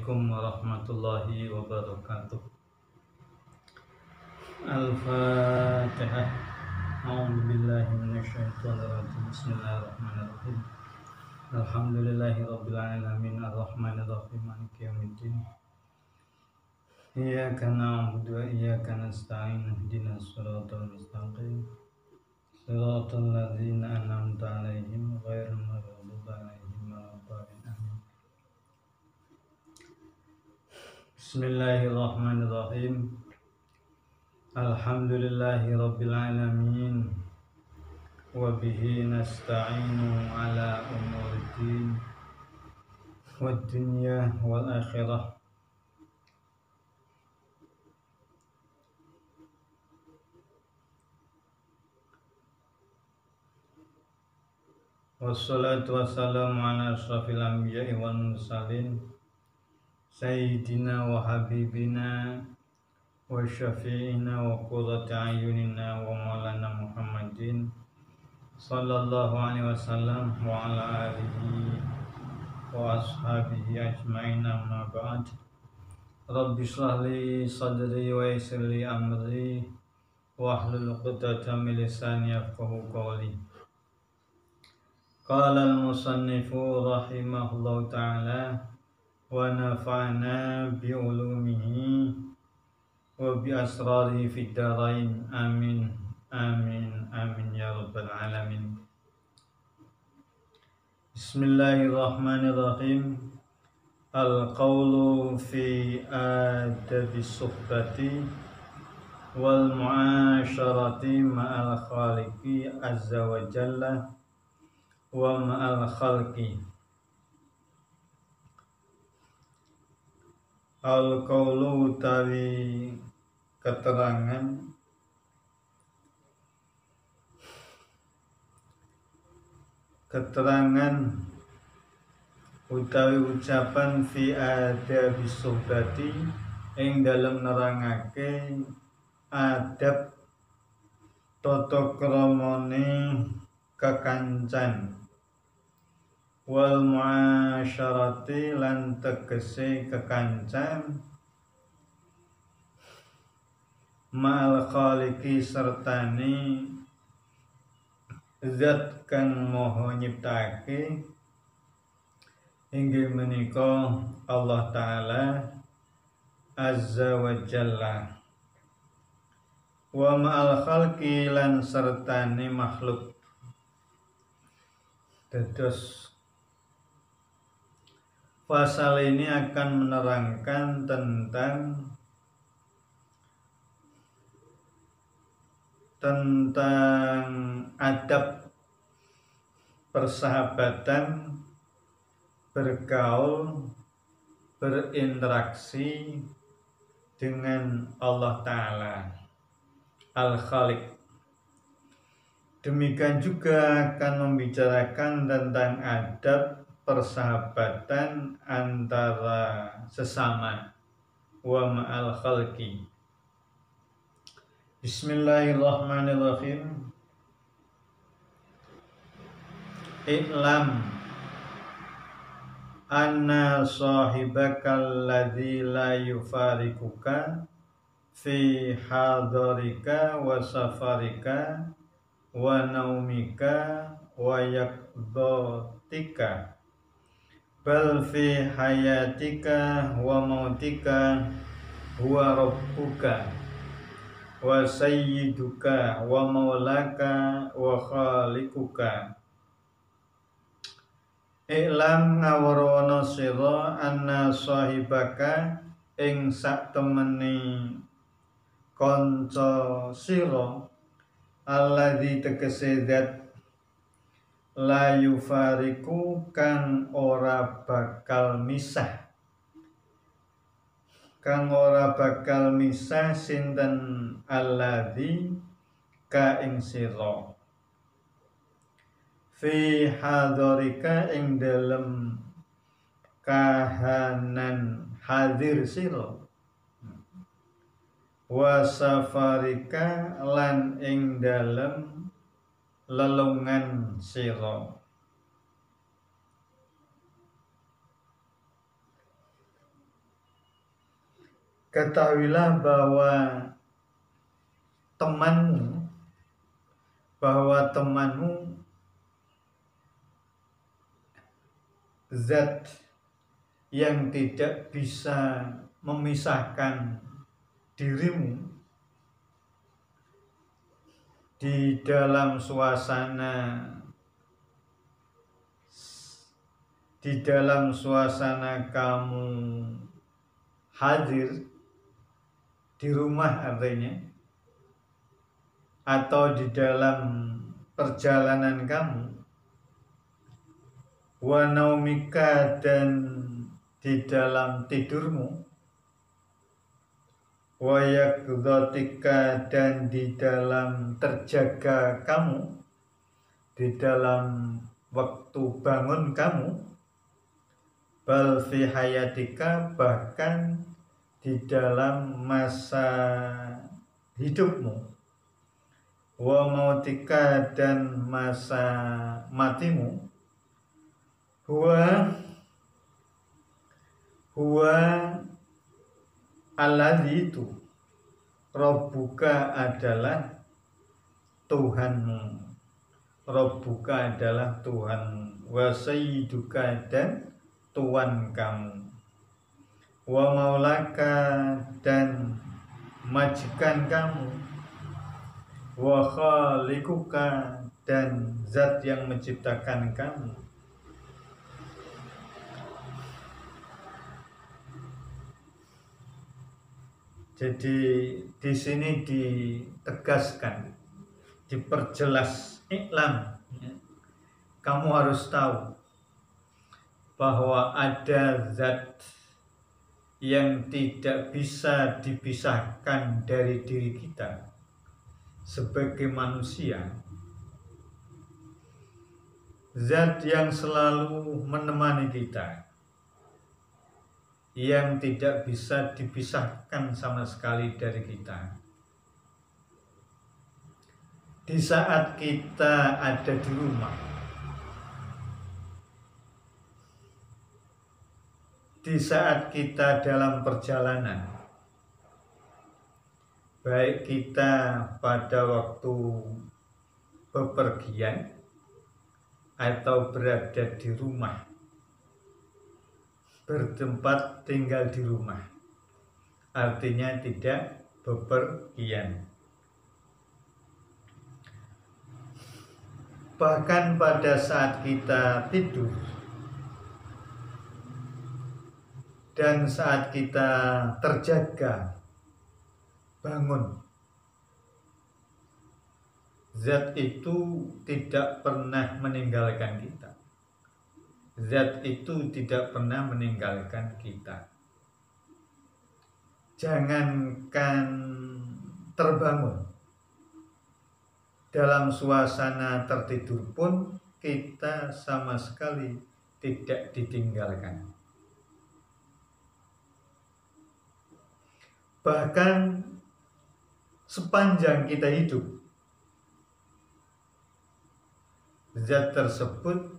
Assalamualaikum warahmatullahi wabarakatuh. Al-Fatihah. A'udzu billahi minasyaitonir rajim. Bismillahirrahmanirrahim. Alhamdulillahirabbil alamin arrahmanir rahim maliki yaumiddin. Iyyaka na'budu wa iyyaka nasta'in ihdinas siratal mustaqim. Siratal ladzina an'amta 'alaihim ghairil maghdubi 'alaihim waladdallin. Amin. Bismillahirrahmanirrahim. Alhamdulillahi rabbil alamin. Wa bihi nasta'inu ala umuriddin wad dunya wal akhirah. Wassalatu wassalamu ala asyrafil anbiya'i wal mursalin sayyidina wa habibina wa syafi'ina wa qurrati ayunina wa maulana Muhammadin sallallahu alaihi wasallam wa ala alihi wa ashabihi ajma'in, amma ba'd. Rabbi shrah li sadri wa yassir li amri wahlul 'uqdatam min lisani yafqahu qawli. Qala al-musannifu rahimahullahu ta'ala wa nafa'na bi ulumihi wa bi asrarihi fid dharain. Amin amin amin ya rabbal alamin. Bismillahirrahmanirrahim. Al-qawlu fi adabi suhbati wal mu'asyarati ma'al khaliqi azza wa jalla wa ma'al khalqi. Al-qawlu utawi keterangan utawi ucapan fi adabi suhbati ing dalem nerangake adab tata kramane kekancan, wal muasyarati lan tegese kekancan, ma'al khaliqi sertane zat kang maha nyiptake inggih menika Allah Ta'ala azza wa jalla, wa ma'al khalqi lan sertane makhluk. Dados pasal ini akan menerangkan tentang adab persahabatan, bergaul, berinteraksi dengan Allah Ta'ala Al-Khaliq. Demikian juga akan membicarakan tentang adab persahabatan antara sesama wa ma'al khalqi. Bismillahirrahmanirrahim. I'lam anna sahibakal ladzi la yufarikuka fi hadarika wa safarika wa naumika wa yaqdatika bal fi hayatika wa mautika huwa rabbuka wa sayyiduka wa maulaka wa khaliquka. I'lam ngawarana sira anna sahibaka ing sak temeni kanca sira alladzi tegese zat la yufariku kang ora bakal misah, sinten alladzi ka ing sira fi hadarika ing dalem kahanan hadir sira, wa safarika lan ing dalem lelungan sira. ketahuilah temanmu bahwa temanmu zat yang tidak bisa memisahkan dirimu di dalam suasana kamu hadir di rumah artinya, atau di dalam perjalanan kamu, wa naumika dan di dalam tidurmu, wa yaqdhatika dan di dalam terjaga kamu, di dalam waktu bangun kamu, bal fi hayatika bahkan di dalam masa hidupmu, wa mautika dan masa matimu, huwa alladzi itu Rabbuka adalah Tuhanmu, Rabbuka adalah Tuhanmu, wa sayyiduka dan Tuhan kamu, wa maulaka dan majikan kamu, wa khaliquka dan zat yang menciptakan kamu. Jadi di sini ditegaskan, diperjelas, iklam, kamu harus tahu bahwa ada zat yang tidak bisa dipisahkan dari diri kita sebagai manusia, zat yang selalu menemani kita, yang tidak bisa dipisahkan sama sekali dari kita. Di saat kita ada di rumah, di saat kita dalam perjalanan, baik kita pada waktu bepergian atau berada di rumah, bertempat tinggal di rumah, artinya tidak bepergian. Bahkan pada saat kita tidur dan saat kita terjaga bangun, zat itu tidak pernah meninggalkan kita. Zat itu tidak pernah meninggalkan kita. Jangankan terbangun, dalam suasana tertidur pun kita sama sekali tidak ditinggalkan. Bahkan sepanjang kita hidup, zat tersebut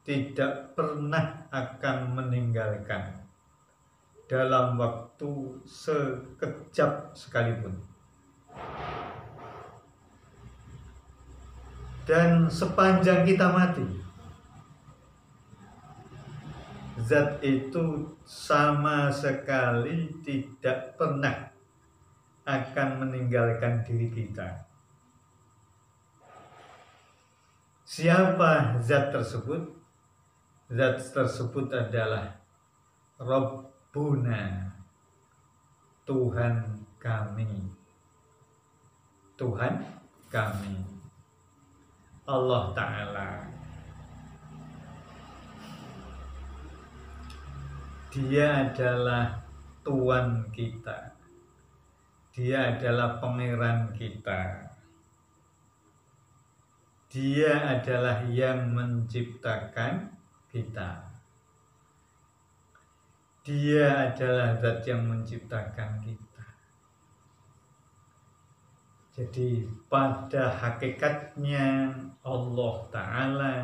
tidak pernah akan meninggalkan dalam waktu sekejap sekalipun. Dan sepanjang kita mati, zat itu sama sekali tidak pernah akan meninggalkan diri kita. Siapa zat tersebut? Zat tersebut adalah Rabbuna, Tuhan kami. Tuhan kami, Allah Ta'ala. Dia adalah Tuhan kita. Dia adalah pangeran kita. Dia adalah yang menciptakan kita. Dia adalah zat yang menciptakan kita. Jadi pada hakikatnya Allah Ta'ala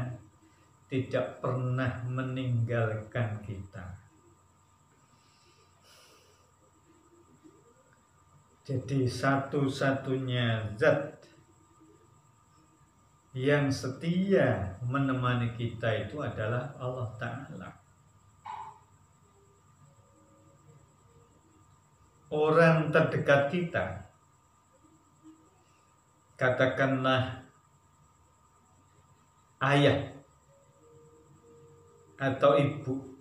tidak pernah meninggalkan kita. Jadi satu-satunya zat yang setia menemani kita itu adalah Allah Ta'ala. Orang terdekat kita, katakanlah ayah atau ibu,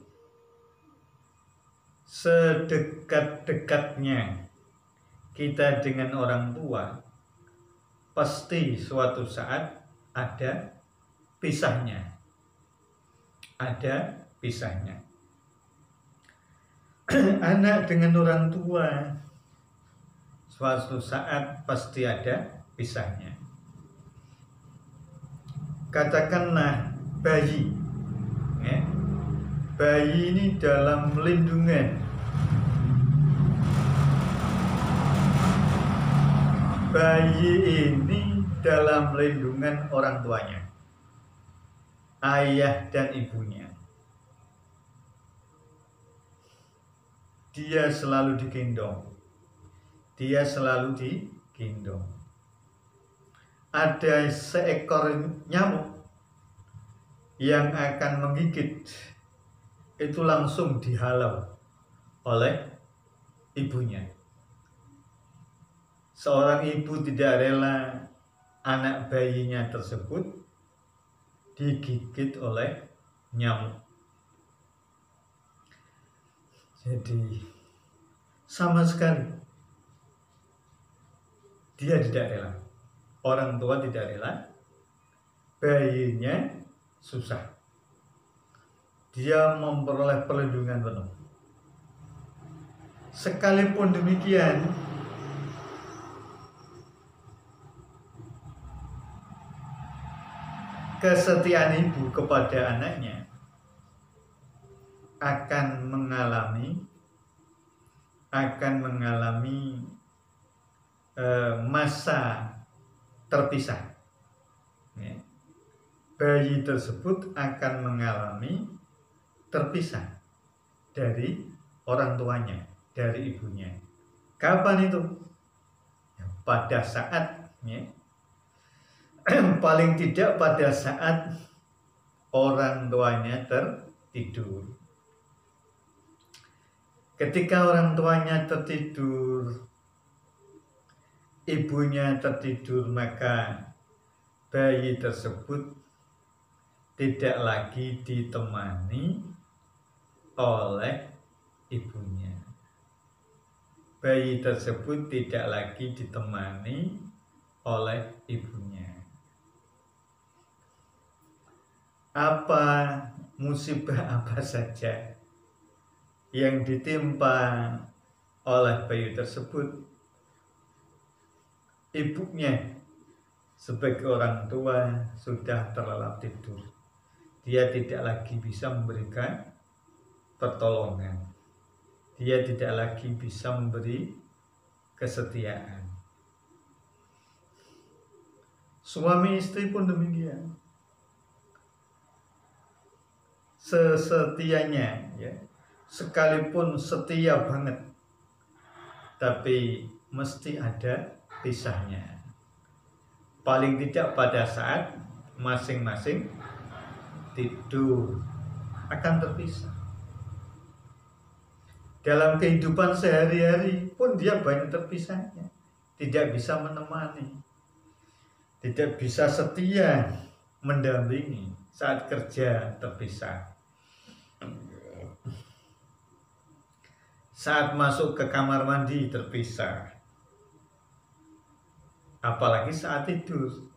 sedekat-dekatnya kita dengan orang tua, pasti suatu saat ada pisahnya. Ada pisahnya. Anak dengan orang tua, suatu saat pasti ada pisahnya. Katakanlah bayi, ya. Bayi ini dalam lindungan, bayi ini dalam lindungan orang tuanya, ayah dan ibunya. Dia selalu digendong. Dia selalu digendong. Ada seekor nyamuk yang akan menggigit, itu langsung dihalau oleh ibunya. Seorang ibu tidak rela anak bayinya tersebut digigit oleh nyamuk. Jadi sama sekali dia tidak rela, orang tua tidak rela, bayinya susah. Dia memperoleh perlindungan penuh. Sekalipun demikian, kesetiaan ibu kepada anaknya akan mengalami masa terpisah. Ya. Bayi tersebut akan mengalami terpisah dari orang tuanya, dari ibunya. Kapan itu? Ya, pada saat, ya, paling tidak pada saat orang tuanya tertidur. Ketika orang tuanya tertidur, ibunya tertidur, maka bayi tersebut tidak lagi ditemani oleh ibunya. Bayi tersebut tidak lagi ditemani oleh ibunya. Apa musibah apa saja yang ditimpa oleh bayi tersebut, ibunya sebagai orang tua sudah terlelap tidur. Dia tidak lagi bisa memberikan pertolongan. Dia tidak lagi bisa memberi kesetiaan. Suami istri pun demikian. Sesetianya, ya, sekalipun setia banget, tapi mesti ada pisahnya. Paling tidak pada saat masing-masing tidur akan terpisah. Dalam kehidupan sehari-hari pun dia banyak terpisahnya. Tidak bisa menemani, tidak bisa setia mendampingi. Saat kerja terpisah, saat masuk ke kamar mandi terpisah, apalagi saat tidur,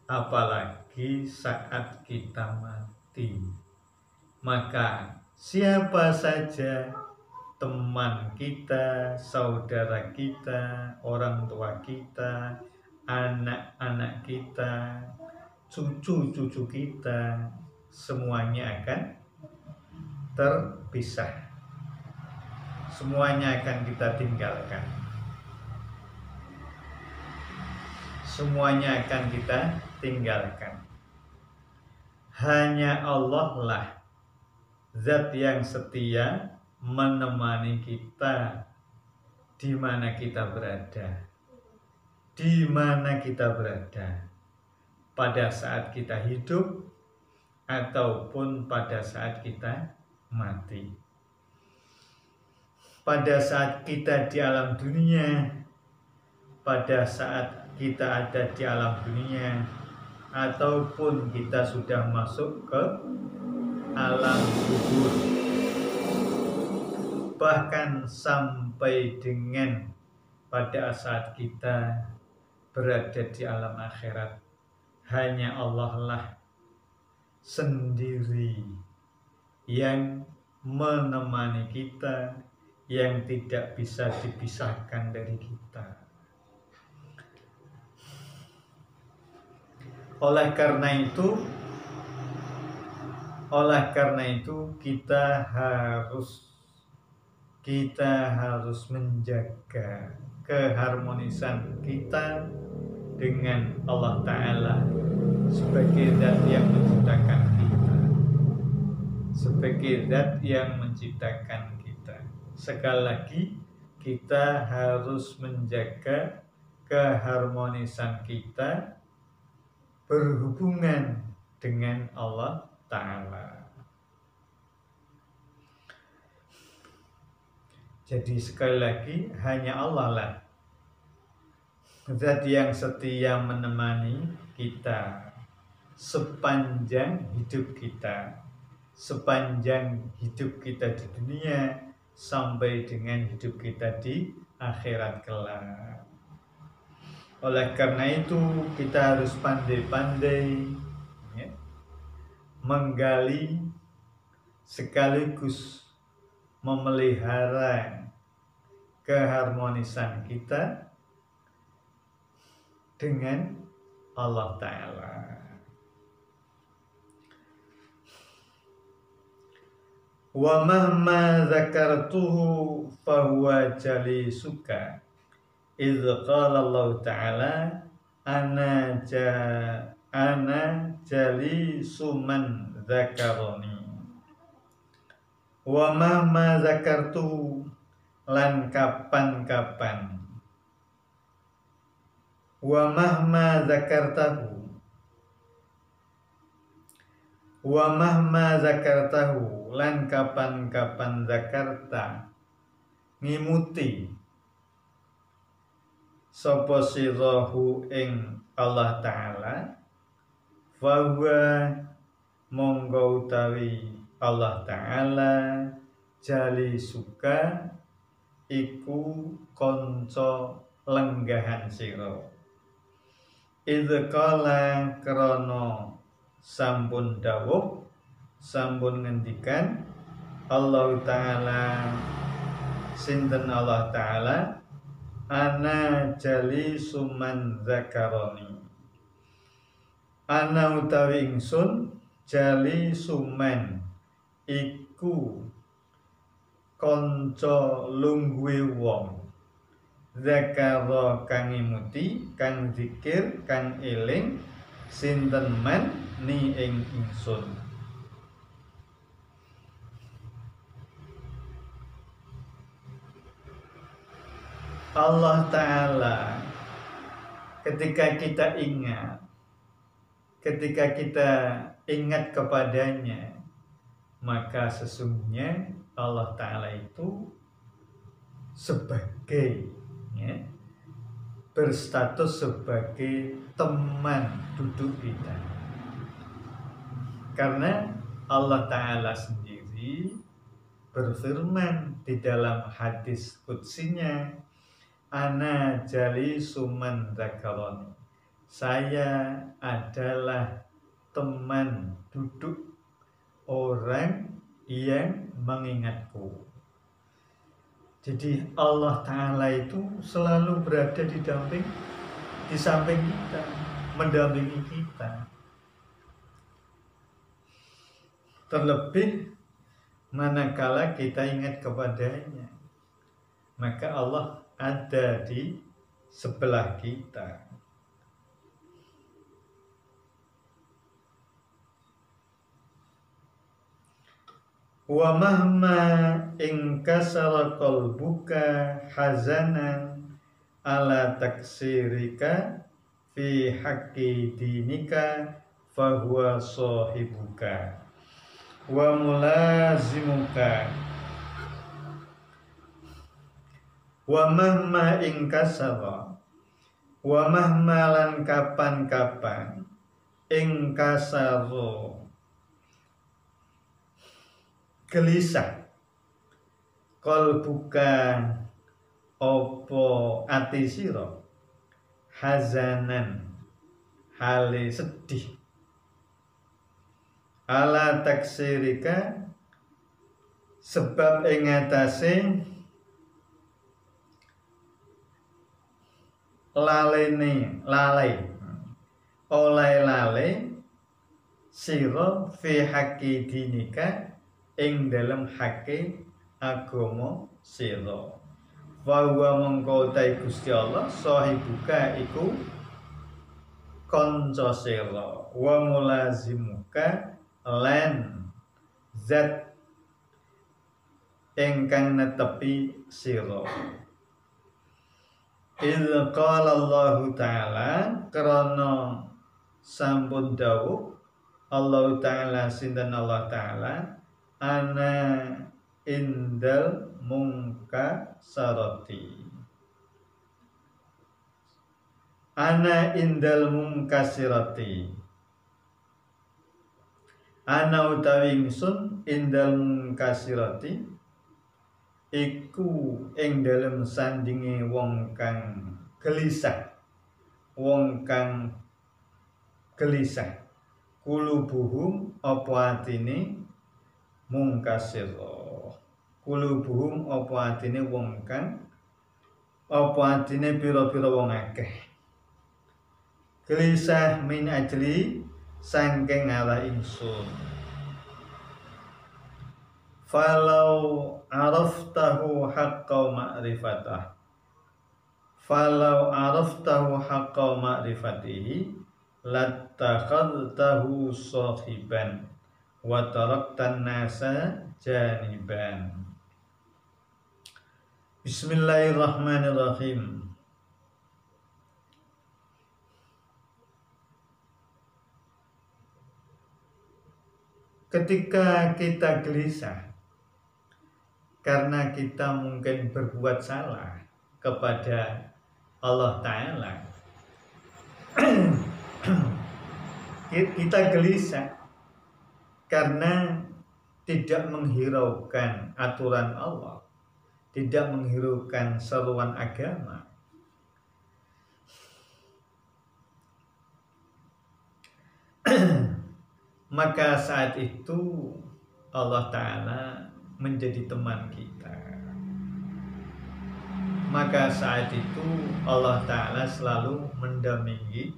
apalagi saat kita mati. Maka siapa saja teman kita, saudara kita, orang tua kita, anak-anak kita, cucu-cucu kita, semuanya akan terpisah. Semuanya akan kita tinggalkan. Semuanya akan kita tinggalkan. Hanya Allah lah zat yang setia menemani kita di mana kita berada. Di mana kita berada, pada saat kita hidup ataupun pada saat kita mati. Pada saat kita di alam dunia, pada saat kita ada di alam dunia, ataupun kita sudah masuk ke alam kubur, bahkan sampai dengan pada saat kita berada di alam akhirat, hanya Allah lah sendiri yang menemani kita, yang tidak bisa dipisahkan dari kita. Oleh karena itu kita harus menjaga keharmonisan kita dengan Allah Ta'ala sebagai zat yang menciptakan kita, sebagai zat yang menciptakan kita. Sekali lagi, kita harus menjaga keharmonisan kita berhubungan dengan Allah Ta'ala. Jadi sekali lagi, hanya Allah lah zat yang setia menemani kita sepanjang hidup kita, sepanjang hidup kita di dunia sampai dengan hidup kita di akhirat kelak. Oleh karena itu kita harus pandai-pandai menggali sekaligus memelihara keharmonisan kita dengan Allah Ta'ala. Wa mahma zakartuhu fahuwa jalisuka idh qala Allah Ta'ala ana jalisu man zakaroni. Wa mahma zakartuhu lan kapan-kapan, wa mahma zakartahu, wa mahma zakartahu lan kapan-kapan zakarta ngimuti sapa sirahu ing Allah Ta'ala, fahuwa monggo utawi Allah Ta'ala jali suka iku konco lenggahan sira. Idh qala krana sampun dawuh, sampun ngendikan Allah Ta'ala, sinten Allah Ta'ala, ana jali suman zakaroni, ana utawi ingsun jali suman iku konco lungguhe wong, zakara kang imuti, kang zikir, kang eling, sinten man ni ing ingsun. Allah Ta'ala ketika kita ingat kepadanya, maka sesungguhnya Allah Ta'ala itu sebagai berstatus sebagai teman duduk kita. Karena Allah Ta'ala sendiri berfirman di dalam hadis qudsinya, ana jali suman zakaroni, saya adalah teman duduk orang yang mengingatku. Jadi Allah Ta'ala itu selalu berada di samping kita, mendampingi kita. Terlebih manakala kita ingat kepadanya, maka Allah ada di sebelah kita. Wa mahma inkasara qalbuka hazanan ala taksirika fi haqqi dinika fahuwa sahibuka wa mulazimuka. Wa mahma inkasara, wa mahma lan kapan-kapan inkasaro gelisah qalbuka opo ati sira hazanan hale sedih ala taksirika sebab ing atase lalai sira fi haqqi dinika ing dalam haqqi agama sira. Wa huwa mongko ta Gusti Allah sahibuka iku kanca sira wa mulazimuka lan zat ingkang netepi sira. Idza qala Allah taala krana sampun dawuh Allah taala sinten Allah taala ana indal munkasarati. Ana indal munkasirati. Ana utawi ingsun indal munkasirati iku ing dalem sandinge wong kang gelisah, wong kang gelisah kulubuhum apa atine mungkasira. Kulubuhum apa atine wong kang apa atine pira-pira wong akeh gelisah min ajli sangking ala ingsun. Falau araftahu haqqa ma'rifatah, falau araftahu haqqa ma'rifatihi lattakhadtahu sahiban wa taraktan nasa janiban. Bismillahirrahmanirrahim. Ketika kita gelisah karena kita mungkin berbuat salah kepada Allah Ta'ala, kita gelisah karena tidak menghiraukan aturan Allah, tidak menghiraukan seruan agama, maka saat itu Allah Ta'ala menjadi teman kita. Maka saat itu Allah Ta'ala selalu mendampingi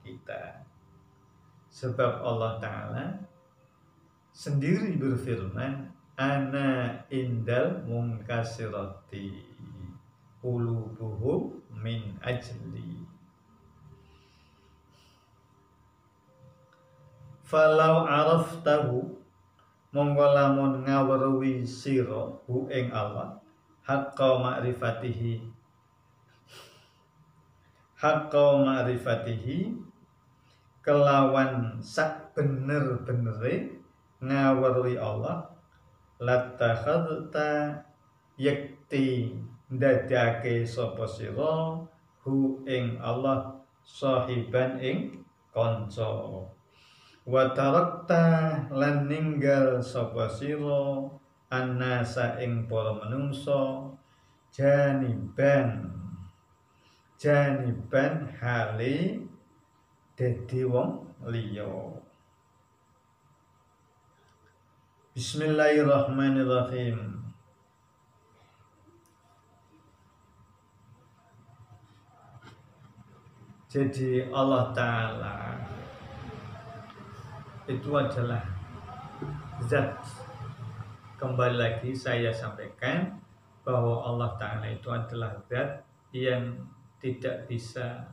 kita. Sebab Allah Ta'ala sendiri berfirman, ana indal munkasirati qulubuhum min ajli. Falau araftahu monggo lamun ngaweruhi sira hu ing Allah haqqa ma'rifatihi kelawan sak bener-benere ngaweruhi Allah latakhadta yakti ndadake sapa sira hu ing Allah sahiban ing kanca. Wa tarakta lan ninggal sapa sira annasa ing para manungsa janiban hale dadi wong liya. Bismillahirrahmanirrahim. Jadi Allah Ta'ala itu adalah zat. Kembali lagi saya sampaikan bahwa Allah Ta'ala itu adalah zat yang tidak bisa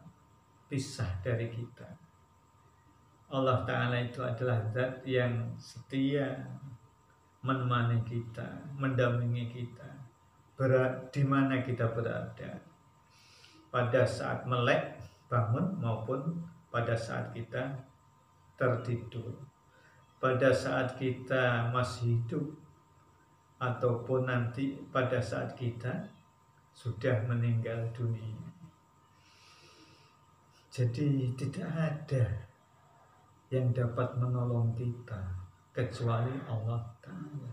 pisah dari kita. Allah Ta'ala itu adalah zat yang setia, menemani kita, mendampingi kita, di mana kita berada, pada saat melek bangun maupun pada saat kita tertidur, pada saat kita masih hidup ataupun nanti pada saat kita sudah meninggal dunia. Jadi tidak ada yang dapat menolong kita kecuali Allah Ta'ala.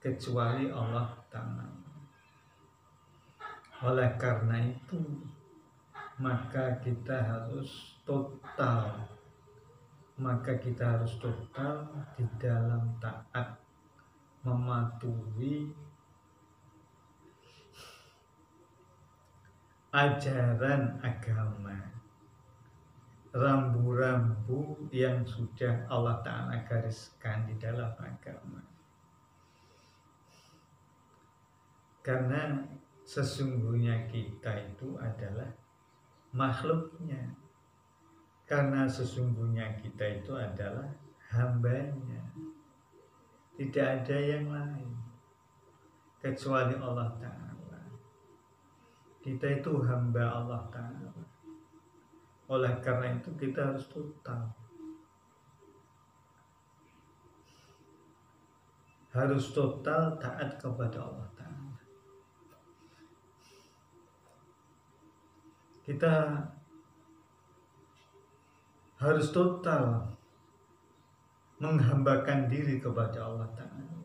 Kecuali Allah Ta'ala. Oleh karena itu, maka kita harus total. Maka kita harus total di dalam taat, mematuhi ajaran agama, rambu-rambu yang sudah Allah Ta'ala gariskan di dalam agama. Karena sesungguhnya kita itu adalah makhluknya. Karena sesungguhnya kita itu adalah hambanya. Tidak ada yang lain kecuali Allah Ta'ala. Kita itu hamba Allah Ta'ala. Oleh karena itu kita harus total. Harus total taat kepada Allah Ta'ala. Kita harus total menghambakan diri kepada Allah Ta'ala.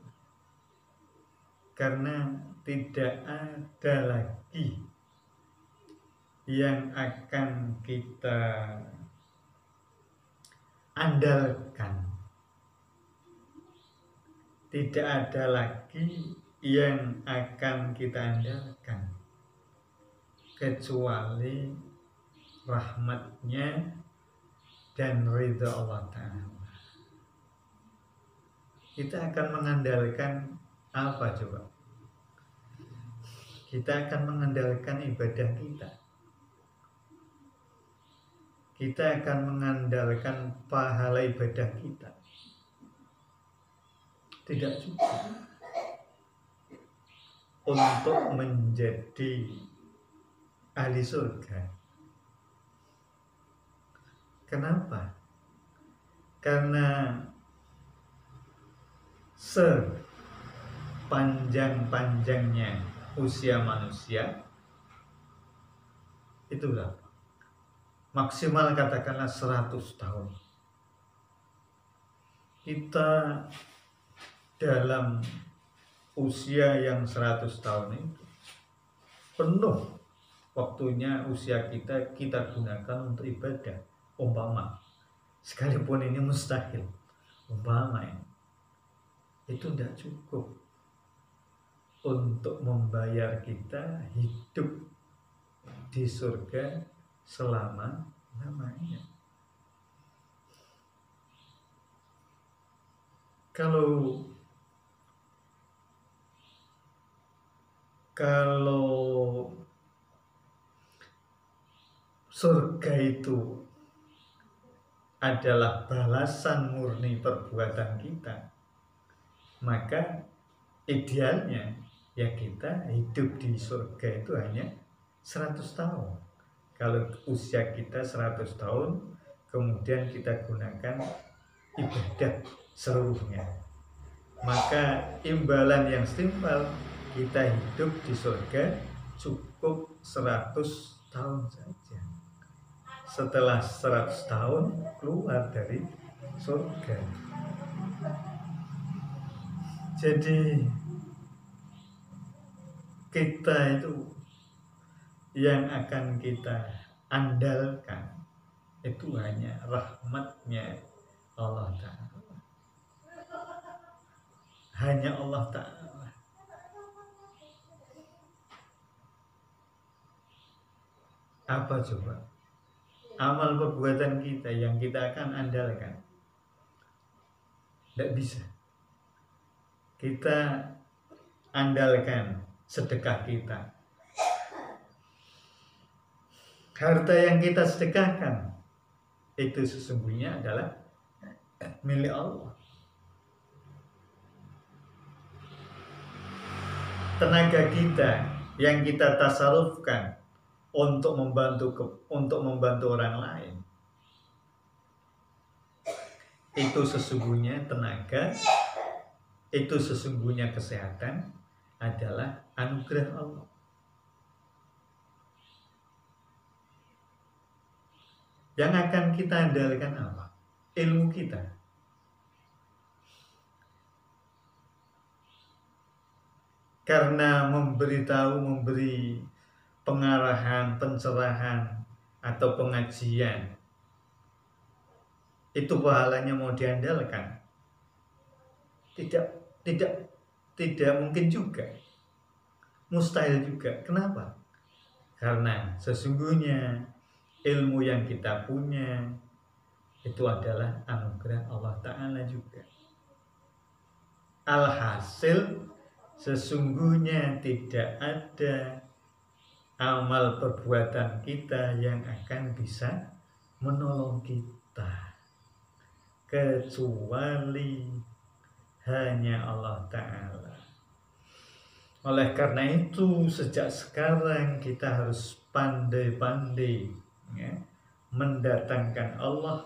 Karena tidak ada lagi yang akan kita andalkan. Tidak ada lagi yang akan kita andalkan kecuali rahmatnya dan ridha Allah Ta'ala. Kita akan mengandalkan apa coba? Kita akan mengandalkan ibadah kita. Kita akan mengandalkan pahala ibadah kita. Tidak cukup untuk menjadi ahli surga. Kenapa? Karena sepanjang-panjangnya usia manusia itu berapa? Maksimal katakanlah 100 tahun. Kita dalam usia yang 100 tahun itu penuh waktunya usia kita gunakan untuk ibadah. Umpama, sekalipun ini mustahil, umpama itu tidak cukup untuk membayar kita hidup di surga selama-lamanya. Kalau surga itu adalah balasan murni perbuatan kita, maka idealnya ya kita hidup di surga itu hanya 100 tahun. Kalau usia kita 100 tahun, kemudian kita gunakan ibadah seluruhnya, maka imbalan yang setimpal kita hidup di surga cukup 100 tahun saja. Setelah 100 tahun keluar dari surga. Jadi kita itu yang akan kita andalkan itu hanya rahmatnya Allah Ta'ala. Hanya Allah Ta'ala. Apa coba? Amal perbuatan kita yang kita akan andalkan. Tidak bisa. Kita andalkan sedekah kita. Harta yang kita sedekahkan itu sesungguhnya adalah milik Allah. tenaga kita yang kita tasarufkan untuk membantu orang lain, itu sesungguhnya tenaga, itu sesungguhnya kesehatan adalah anugerah Allah. Yang akan kita andalkan apa? Ilmu kita. Karena memberi pengarahan, pencerahan atau pengajian, itu pahalanya mau diandalkan? Tidak mungkin juga. Mustahil juga. Kenapa? Karena sesungguhnya ilmu yang kita punya itu adalah anugerah Allah Ta'ala juga. Alhasil sesungguhnya tidak ada amal perbuatan kita yang akan bisa menolong kita kecuali hanya Allah Ta'ala. Oleh karena itu sejak sekarang kita harus pandai-pandai mendatangkan Allah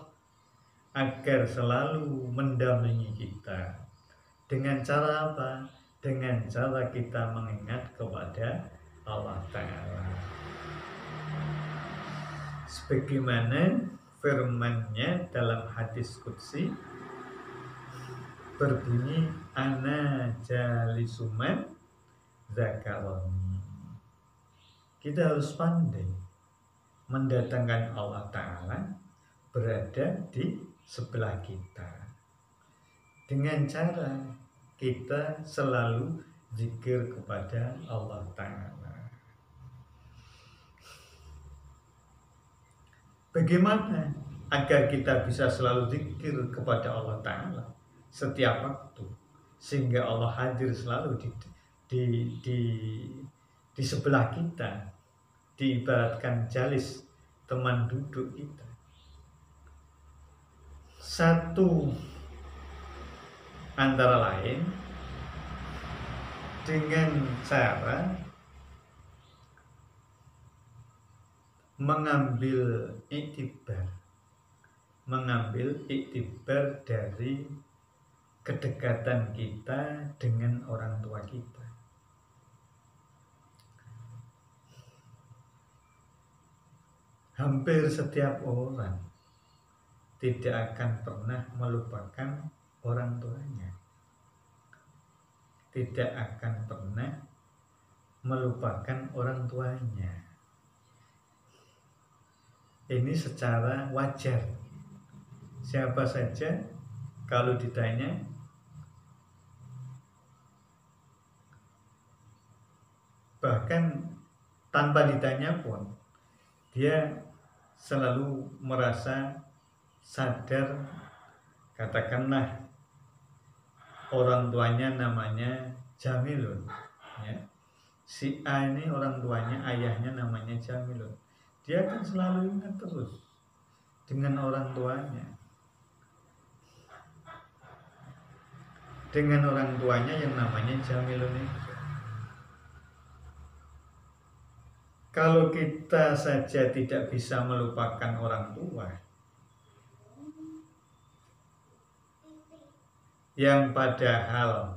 agar selalu mendampingi kita. Dengan cara apa? Dengan cara kita mengingat kepada Allah Ta'ala. Sebagaimana firman-Nya dalam hadis qudsi berbunyi, ana jalisuman zakaroni. Kita harus pandai mendatangkan Allah Ta'ala berada di sebelah kita dengan cara kita selalu zikir kepada Allah Ta'ala. Bagaimana agar kita bisa selalu zikir kepada Allah Ta'ala setiap waktu, sehingga Allah hadir selalu di sebelah kita, diibaratkan jalis, teman duduk kita. Satu antara lain dengan cara mengambil iktibar dari kedekatan kita dengan orang tua kita. Hampir setiap orang tidak akan pernah melupakan orang tuanya, tidak akan pernah melupakan orang tuanya. Ini secara wajar. Siapa saja kalau ditanya, bahkan tanpa ditanya pun, dia selalu merasa sadar. Katakanlah orang tuanya namanya Jamilun, ya. Si A ini orang tuanya, ayahnya namanya Jamilun. Dia akan selalu ingat terus dengan orang tuanya, dengan orang tuanya yang namanya Jamilun itu. Kalau kita saja tidak bisa melupakan orang tua, yang padahal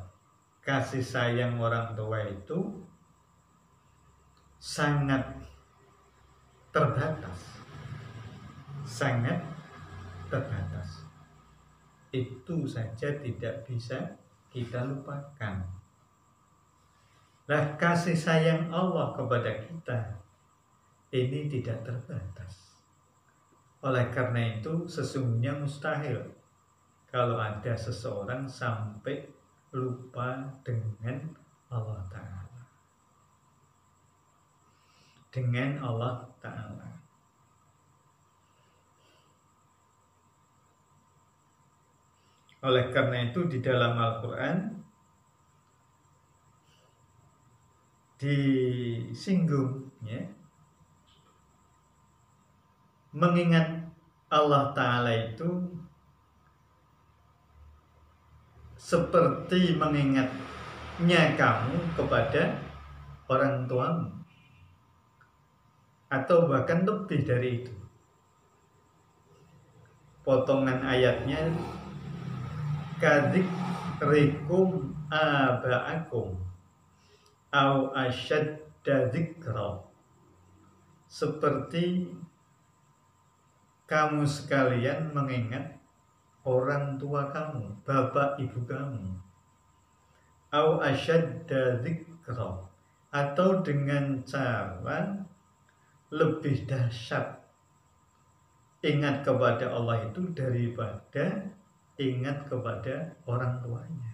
kasih sayang orang tua itu sangat terbatas, itu saja tidak bisa kita lupakan. Nah, kasih sayang Allah kepada kita ini tidak terbatas. Oleh karena itu sesungguhnya mustahil kalau ada seseorang sampai lupa dengan Allah Ta'ala, dengan Allah Ta'ala. Oleh karena itu di dalam Al-Quran disinggung, ya, mengingat Allah Ta'ala itu seperti mengingatnya kamu kepada orang tuamu, atau bahkan lebih dari itu. Potongan ayatnya, kadzikrikum aba'akum au asyadda dzikra, seperti kamu sekalian mengingat orang tua kamu, bapak ibu kamu, au asyadda dzikra, atau dengan cara lebih dahsyat ingat kepada Allah itu daripada ingat kepada orang tuanya.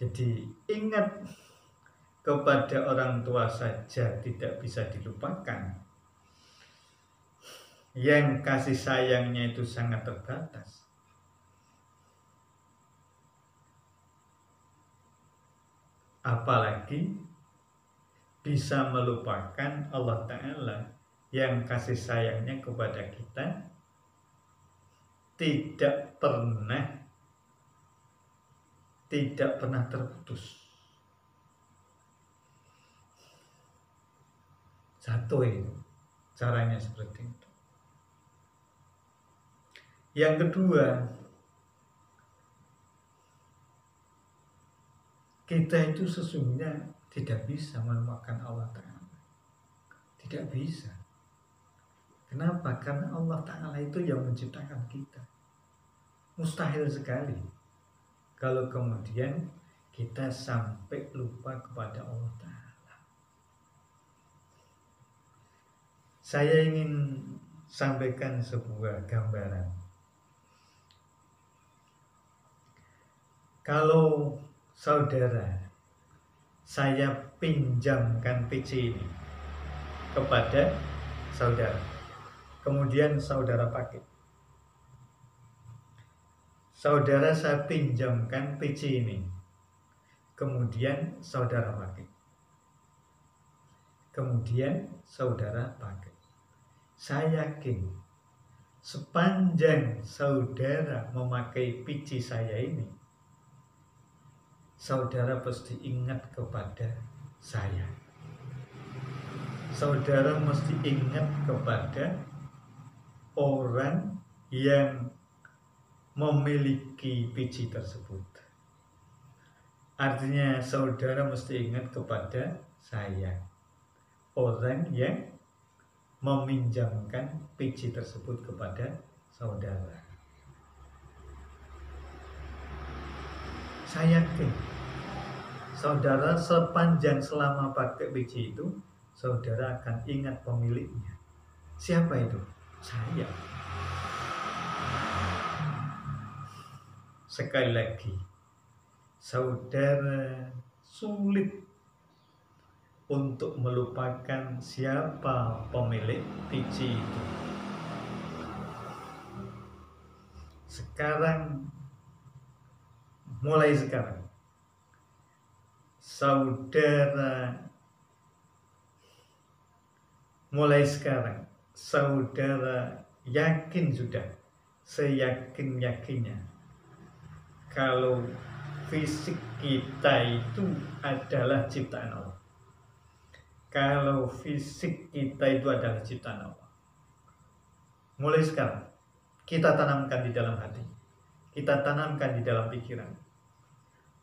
Jadi ingat kepada orang tua saja tidak bisa dilupakan, yang kasih sayangnya itu sangat terbatas, apalagi bisa melupakan Allah Ta'ala yang kasih sayangnya kepada kita tidak pernah terputus. Satu itu caranya seperti itu. Yang kedua, kita itu sesungguhnya tidak bisa melupakan Allah Ta'ala. Tidak bisa. Kenapa? Karena Allah Ta'ala itu yang menciptakan kita. Mustahil sekali kalau kemudian kita sampai lupa kepada Allah Ta'ala. Saya ingin sampaikan sebuah gambaran. Kalau saudara, saya pinjamkan PC ini kepada saudara, kemudian saudara pakai. Saudara, saya pinjamkan PC ini, kemudian saudara pakai. Kemudian saudara pakai. Saya yakin sepanjang saudara memakai PC saya ini, saudara pasti ingat kepada saya. Saudara mesti ingat kepada orang yang memiliki PC tersebut. Artinya saudara mesti ingat kepada saya, orang yang meminjamkan PC tersebut kepada saudara. Saya yakin saudara sepanjang selama pakai PC itu, saudara akan ingat pemiliknya. Siapa itu? Saya. Sekali lagi, saudara sulit untuk melupakan siapa pemilik PC itu. Mulai sekarang, saudara yakin sudah, seyakin-yakinnya, kalau fisik kita itu adalah ciptaan Allah. Kalau fisik kita itu adalah ciptaan Allah. Mulai sekarang, kita tanamkan di dalam hati, kita tanamkan di dalam pikiran,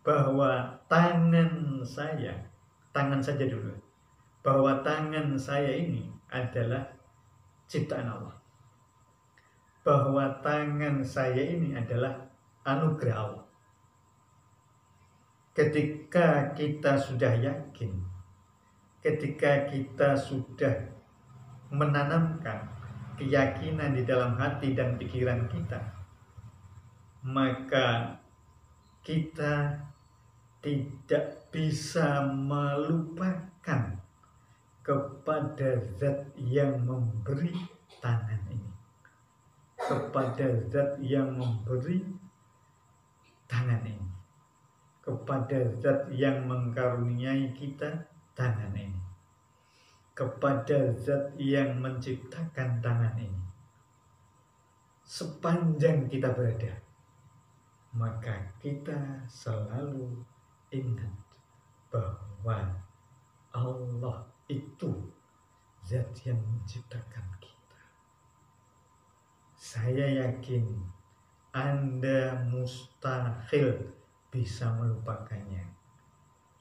bahwa tangan saja dulu, bahwa tangan saya ini adalah ciptaan Allah. Bahwa tangan saya ini adalah anugerah Allah. Ketika kita sudah yakin, ketika kita sudah menanamkan keyakinan di dalam hati dan pikiran kita, maka kita tidak bisa melupakan kepada zat yang memberi tangan ini, kepada zat yang memberi tangan ini, kepada zat yang mengkaruniai kita tangan ini, kepada zat yang menciptakan tangan ini. Sepanjang kita berada, maka kita selalu ingat bahwa Allah itu zat yang menciptakan kita. Saya yakin Anda mustahil bisa melupakannya.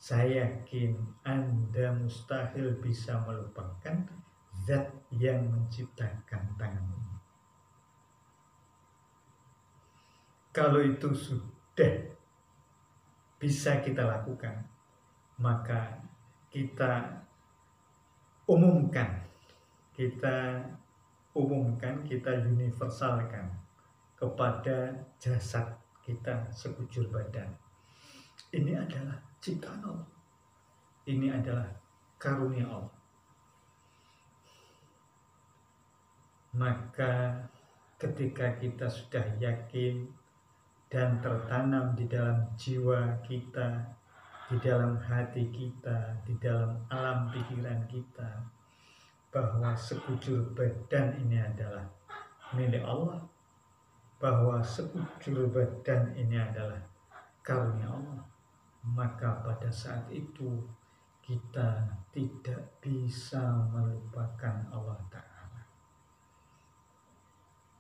Saya yakin Anda mustahil bisa melupakan zat yang menciptakan tangan ini. Kalau itu sudah bisa kita lakukan, maka kita umumkan, kita universalkan kepada jasad kita sekujur badan. Ini adalah ciptaan Allah. Ini adalah karunia Allah. Maka ketika kita sudah yakin dan tertanam di dalam jiwa kita, di dalam hati kita, di dalam alam pikiran kita, bahwa sekujur badan ini adalah milik Allah, bahwa sekujur badan ini adalah karunia Allah, maka pada saat itu kita tidak bisa melupakan Allah Ta'ala.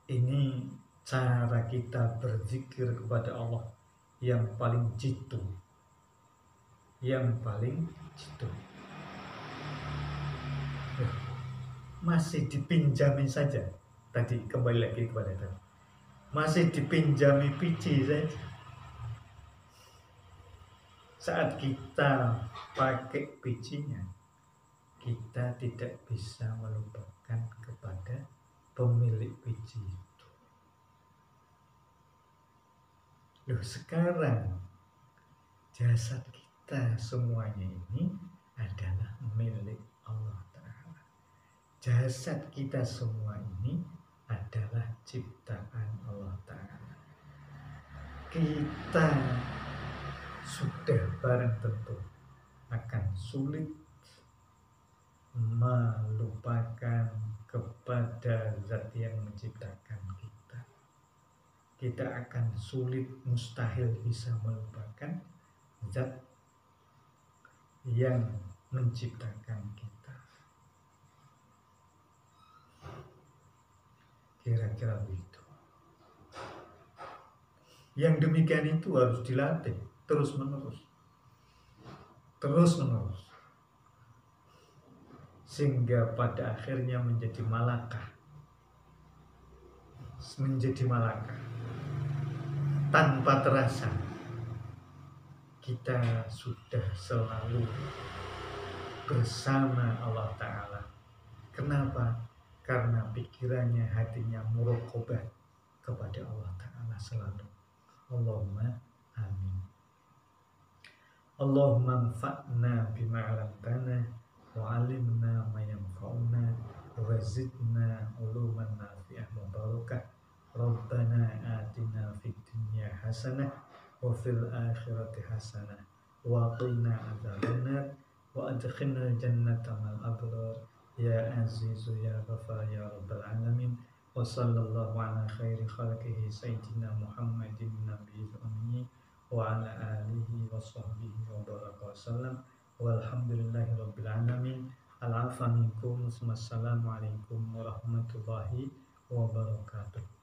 Ini cara kita berzikir kepada Allah yang paling jitu, masih dipinjami saja. Tadi kembali lagi kepada itu, masih dipinjami biji saja. Saat kita pakai bijinya, kita tidak bisa melupakan kepada pemilik biji itu. Loh, sekarang jasad kita semuanya ini adalah milik Allah Ta'ala. Jasad kita semua ini adalah ciptaan Allah Ta'ala. Kita sudah barang tentu akan sulit melupakan kepada zat yang menciptakan kita. Kita akan sulit, mustahil bisa melupakan zat yang menciptakan kita. Kira-kira begitu. Yang demikian itu harus dilatih terus-menerus, sehingga pada akhirnya menjadi malakah, tanpa terasa kita sudah selalu bersama Allah Ta'ala. Kenapa? Karena pikirannya, hatinya muraqabah kepada Allah Ta'ala selalu. Allahumma amin. Allahumma anfa'na bima 'allamtana wa 'allimna ma yanfa'una wa zidna 'uluman nafi'ah mubarakah. Rabbana atina fid dunya hasanah wa fil akhirati hasanah wa qina adzabannar wa adkhilna jannata ma'al abrar ya azizu ya ghafar ya rabbal alamin. Wa sallallahu ala khairi khalqihi sayyidina Muhammadin nabiyil ummi wa ala alihi wa sahbihi wa baraka wa sallam walhamdulillahi rabbil alamin. Al-afa minkum. Wassalamu alaikum warahmatullahi wabarakatuh.